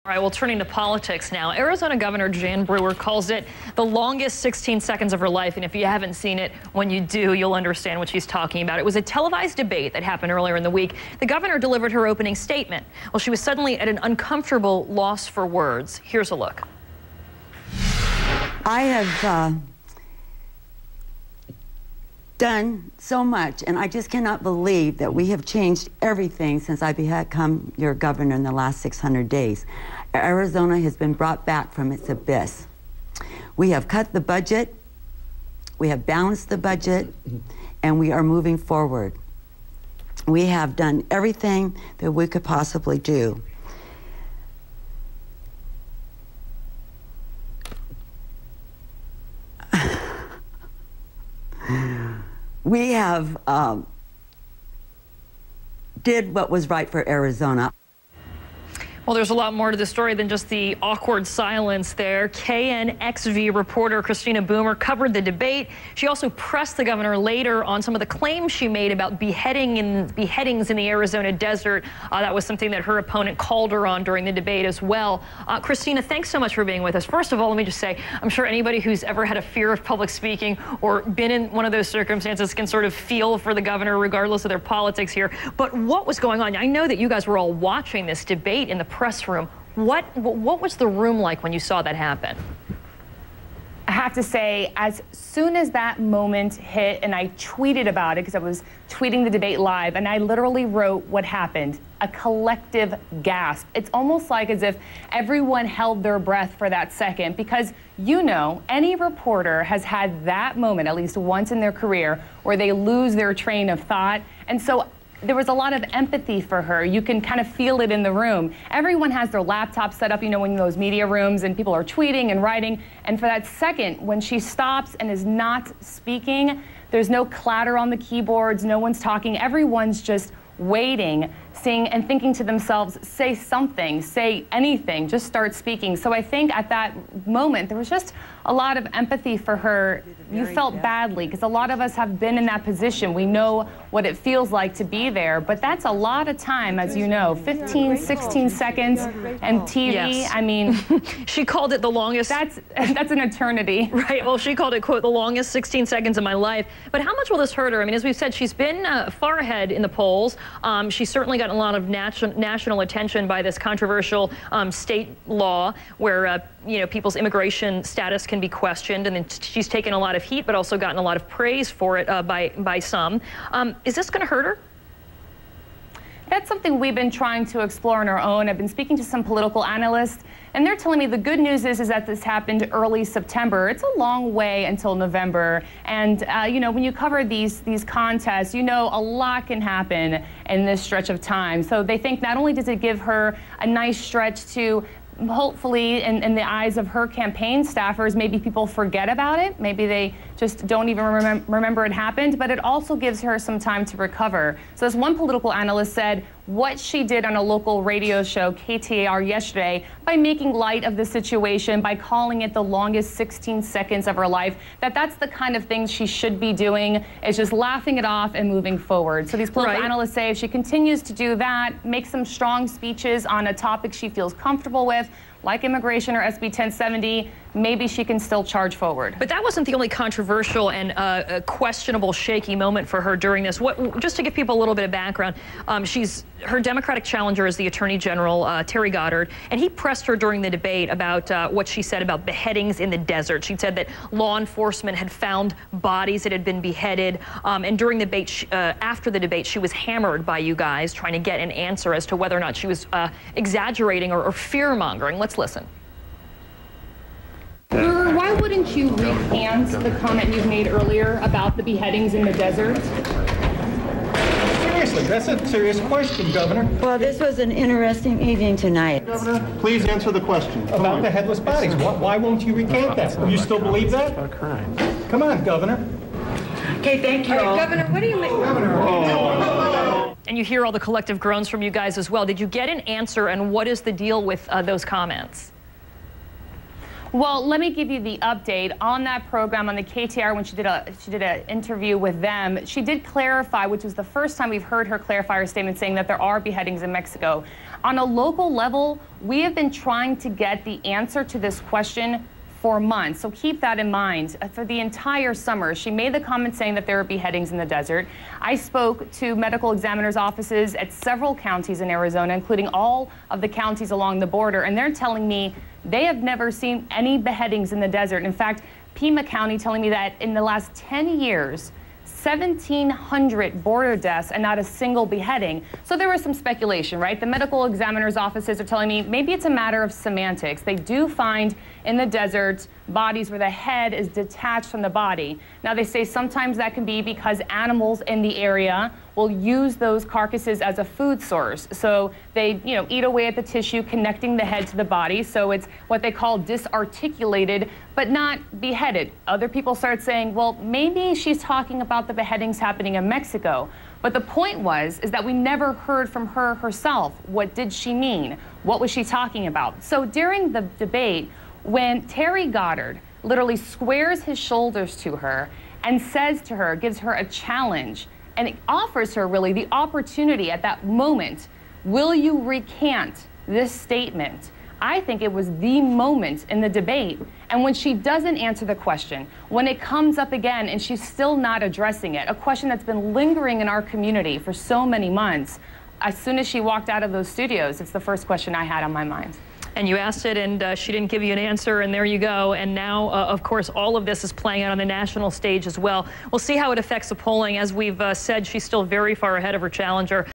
All right, well, turning to politics now. Arizona Governor Jan Brewer calls it the longest 16 seconds of her life. And if you haven't seen it, when you do, you'll understand what she's talking about. It was a televised debate that happened earlier in the week. The governor delivered her opening statement. Well, she was suddenly at an uncomfortable loss for words. Here's a look. I have done so much, and I just cannot believe that we have changed everything since I become your governor in the last 600 days. Arizona has been brought back from its abyss. We have cut the budget, we have balanced the budget, and we are moving forward. We have done everything that we could possibly do. We have did what was right for Arizona. Well, there's a lot more to the story than just the awkward silence there. KNXV reporter Christina Boomer covered the debate. She also pressed the governor later on some of the claims she made about beheadings in the Arizona desert. That was something that her opponent called her on during the debate as well. Christina, thanks so much for being with us. First of all, let me just say, I'm sure anybody who's ever had a fear of public speaking or been in one of those circumstances can sort of feel for the governor regardless of their politics here. But what was going on? I know that you guys were all watching this debate in the press room. What was the room like when you saw that happen? I have to say, as soon as that moment hit, and I tweeted about it because I was tweeting the debate live, and I literally wrote what happened, a collective gasp. It's almost like as if everyone held their breath for that second, because you know, any reporter has had that moment at least once in their career where they lose their train of thought. And so there was a lot of empathy for her. You can kind of feel it in the room. Everyone has their laptop set up, you know, in those media rooms, and people are tweeting and writing. And for that second, when she stops and is not speaking, there's no clatter on the keyboards, no one's talking, everyone's just waiting, seeing and thinking to themselves, say something, say anything, just start speaking. So I think at that moment, there was just a lot of empathy for her. You felt badly, because a lot of us have been in that position. We know what it feels like to be there, but that's a lot of time, as you know, 15, 16 seconds, and TV, yes. I mean. She called it the longest. That's an eternity. Right, well, she called it, quote, the longest 16 seconds of my life. But how much will this hurt her? I mean, as we've said, she's been far ahead in the polls. She's certainly gotten a lot of national attention by this controversial state law where, you know, people's immigration status can be questioned, and then she's taken a lot of heat, but also gotten a lot of praise for it by some. Is this going to hurt her? That's something we've been trying to explore on our own. I've been speaking to some political analysts, and they're telling me the good news is that this happened early September. It's a long way until November. And, you know, when you cover these contests, you know a lot can happen in this stretch of time. So they think not only does it give her a nice stretch to hopefully, in the eyes of her campaign staffers, maybe people forget about it. Maybe they just don't even remember it happened, but it also gives her some time to recover. So as one political analyst said, what she did on a local radio show, KTAR, yesterday, by making light of the situation, by calling it the longest 16 seconds of her life, that's the kind of things she should be doing, is just laughing it off and moving forward. So these political analysts say if she continues to do that, make some strong speeches on a topic she feels comfortable with, like immigration or SB 1070, maybe she can still charge forward. But that wasn't the only controversial and questionable, shaky moment for her during this. Just to give people a little bit of background, her Democratic challenger is the Attorney General, Terry Goddard, and he pressed her during the debate about what she said about beheadings in the desert. She said that law enforcement had found bodies that had been beheaded, and during the debate, after the debate, she was hammered by you guys trying to get an answer as to whether or not she was exaggerating or fear-mongering. Let's listen. Brewer, why wouldn't you recant the comment you've made earlier about the beheadings in the desert? Seriously, that's a serious question, Governor. Well, this was an interesting evening tonight. Governor, please answer the question about the headless bodies. Why won't you recant that? You still believe that? Come on, Governor. Okay, thank you all. Governor, what do you make? Governor. And you hear all the collective groans from you guys as well. Did you get an answer, and what is the deal with those comments? Well, let me give you the update on that program on the KTR when she did an interview with them. She did clarify, which was the first time we've heard her clarify her statement saying that there are beheadings in Mexico. On a local level, we have been trying to get the answer to this question for months, so keep that in mind. For the entire summer, she made the comment saying that there are beheadings in the desert. I spoke to medical examiners' offices at several counties in Arizona, including all of the counties along the border, and they're telling me they have never seen any beheadings in the desert. In fact, Pima County telling me that in the last 10 years, 1,700 border deaths and not a single beheading. So there was some speculation, right? The medical examiner's offices are telling me maybe it's a matter of semantics. They do find in the desert bodies where the head is detached from the body. Now they say sometimes that can be because animals in the area will use those carcasses as a food source. So they, eat away at the tissue connecting the head to the body. So it's what they call disarticulated, but not beheaded. Other people start saying, well, maybe she's talking about the beheadings happening in Mexico. But the point is that we never heard from her herself. What did she mean? What was she talking about? So during the debate, when Terry Goddard literally squares his shoulders to her and says to her, gives her a challenge, and offers her really the opportunity at that moment, will you recant this statement? I think it was the moment in the debate. And when she doesn't answer the question, when it comes up again and she's still not addressing it, a question that's been lingering in our community for so many months, as soon as she walked out of those studios, it's the first question I had on my mind. And you asked it, and she didn't give you an answer, and there you go. And now, of course, all of this is playing out on the national stage as well. We'll see how it affects the polling. As we've said, she's still very far ahead of her challenger.